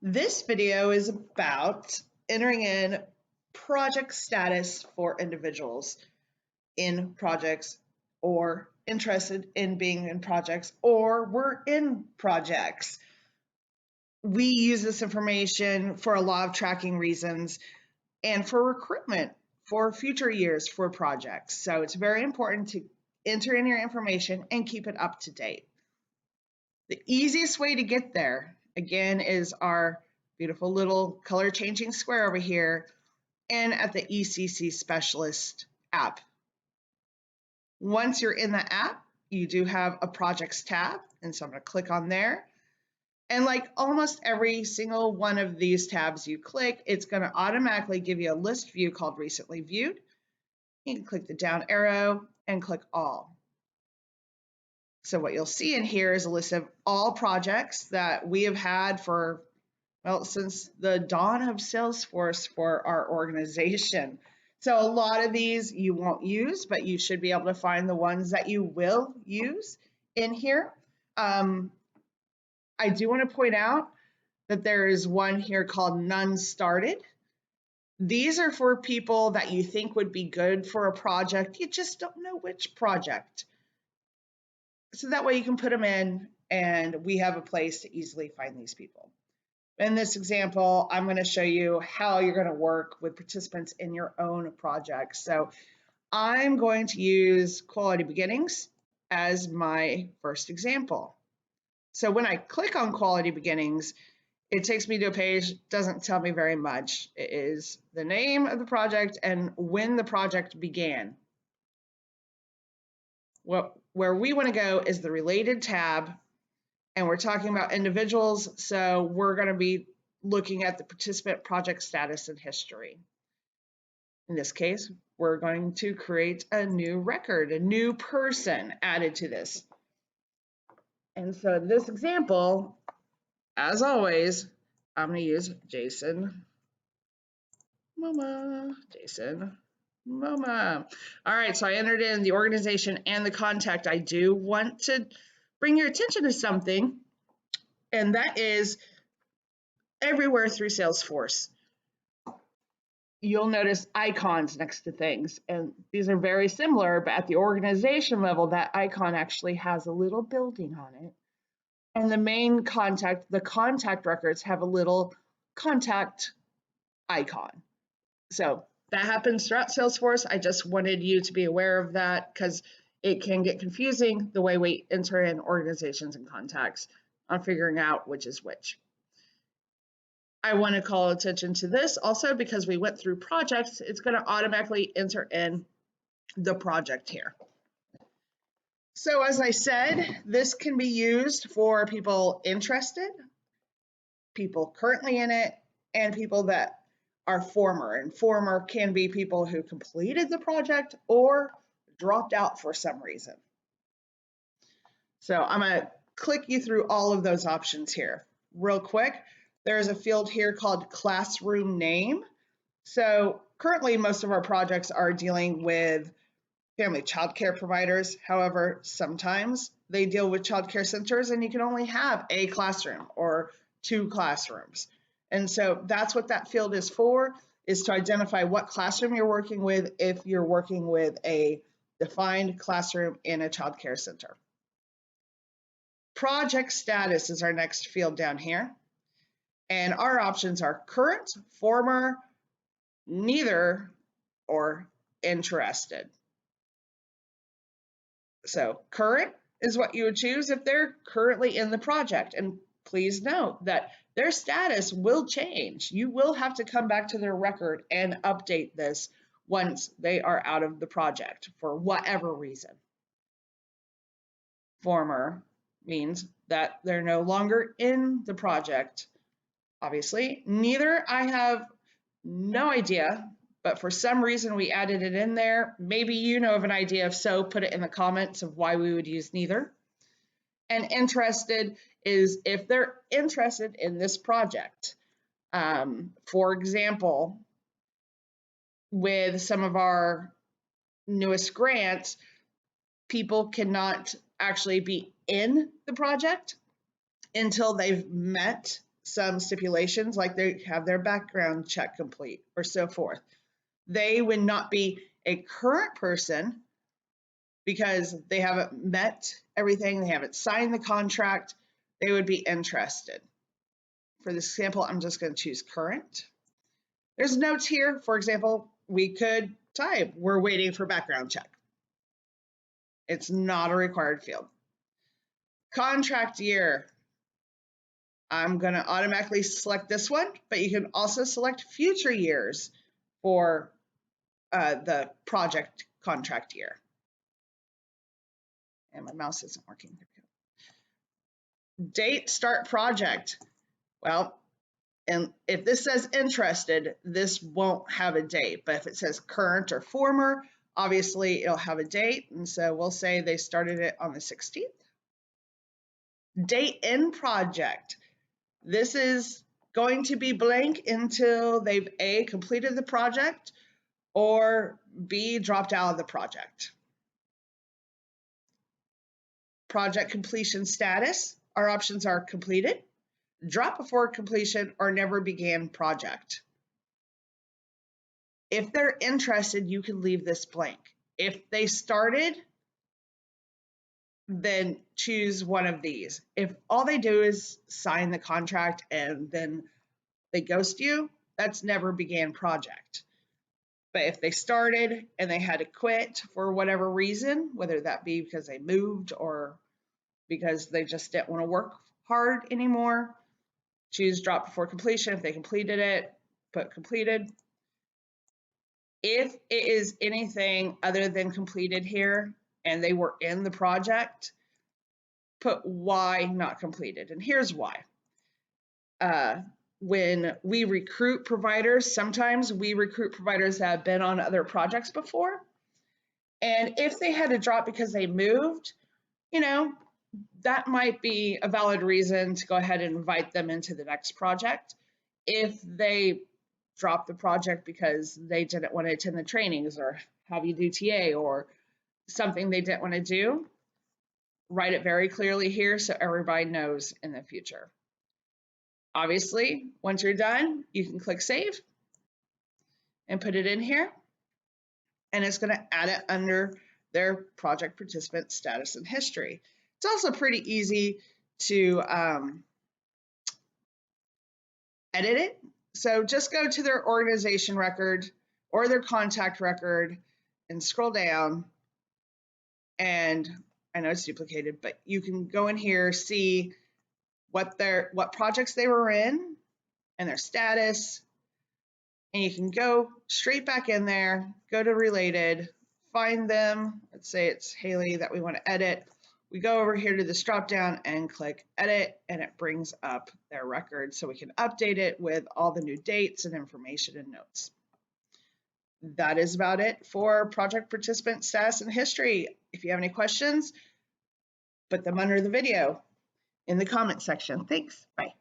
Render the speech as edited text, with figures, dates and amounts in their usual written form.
This video is about entering in project status for individuals in projects or interested in being in projects or we're in projects. We use this information for a lot of tracking reasons and for recruitment for future years for projects. So it's very important to enter in your information and keep it up to date. The easiest way to get there, again, is our beautiful little color changing square over here and at the ECC Specialist app. Once you're in the app, you do have a projects tab, and so I'm going to click on there. And like almost every single one of these tabs you click, it's going to automatically give you a list view called recently viewed. You can click the down arrow and click all. So what you'll see in here is a list of all projects that we have had for, well, since the dawn of Salesforce for our organization. So a lot of these you won't use, but you should be able to find the ones that you will use in here. I do want to point out that there is one here called None Started. These are for people that you think would be good for a project. You just don't know which project. So that way you can put them in and we have a place to easily find these people. In this example, I'm going to show you how you're going to work with participants in your own project. So I'm going to use Quality Beginnings as my first example. So when I click on Quality Beginnings, it takes me to a page, doesn't tell me very much. It is the name of the project and when the project began. Where we want to go is the Related tab, and we're talking about individuals, so we're going to be looking at the participant project status and history. In this case, we're going to create a new record, a new person added to this. And so in this example, as always, I'm going to use Jason Moma. All right, so I entered in the organization and the contact. I do want to bring your attention to something, and that is everywhere through Salesforce, you'll notice icons next to things, and these are very similar, but at the organization level, that icon actually has a little building on it. And the main contact, the contact records have a little contact icon. So that happens throughout Salesforce. I just wanted you to be aware of that because it can get confusing the way we enter in organizations and contacts on figuring out which is which. I want to call attention to this also because we went through projects. It's going to automatically enter in the project here. So as I said, this can be used for people interested, people currently in it, and people that are former. And former can be people who completed the project or dropped out for some reason. So I'm going to click you through all of those options here real quick. There's a field here called classroom name. So currently most of our projects are dealing with family child care providers. However, sometimes they deal with child care centers and you can only have a classroom or 2 classrooms. And so that's what that field is for, is to identify what classroom you're working with if you're working with a defined classroom in a child care center. Project status is our next field down here. And our options are current, former, neither, or interested. So current is what you would choose if they're currently in the project. And please note that their status will change. You will have to come back to their record and update this once they are out of the project for whatever reason. Former means that they're no longer in the project. Obviously, neither, I have no idea, but for some reason we added it in there. Maybe you know of an idea. If so, put it in the comments of why we would use neither. And interested is if they're interested in this project. For example, with some of our newest grants, people cannot actually be in the project until they've met some stipulations, like they have their background check complete or so forth. They would not be a current person because they haven't met everything, they haven't signed the contract, they would be interested. For this example, I'm just going to choose current. There's notes here. For example, we could type, we're waiting for background check. It's not a required field. Contract year. I'm going to automatically select this one, but you can also select future years for the project contract year. And my mouse isn't working. Date start project. Well, and if this says interested, this won't have a date, but if it says current or former, obviously it'll have a date. And so we'll say they started it on the 16th. Date end project. This is going to be blank until they've A, completed the project, or B, dropped out of the project. Project completion status. Our options are completed, drop before completion, or never began project. If they're interested, you can leave this blank. If they started, then choose one of these. If all they do is sign the contract and then they ghost you, that's never began project. But if they started and they had to quit for whatever reason, whether that be because they moved or because they just didn't want to work hard anymore, choose drop before completion. If they completed it, put completed. If it is anything other than completed here and they were in the project, put why not completed. And here's why. When we recruit providers, sometimes we recruit providers that have been on other projects before. And if they had to drop because they moved, you know, that might be a valid reason to go ahead and invite them into the next project. If they drop the project because they didn't want to attend the trainings or have you do TA or something they didn't want to do, write it very clearly here so everybody knows in the future. Obviously, once you're done, you can click save and put it in here, and it's going to add it under their project participant status and history. It's also pretty easy to edit it. So just go to their organization record or their contact record and scroll down, and I know it's duplicated, but you can go in here, see what projects they were in and their status, and you can go straight back in there, go to related, find them. Let's say it's Haley that we want to edit. We go over here to this drop down and click edit, and it brings up their record so we can update it with all the new dates and information and notes. That is about it for project participant status and history. If you have any questions, put them under the video in the comment section. Thanks. Bye.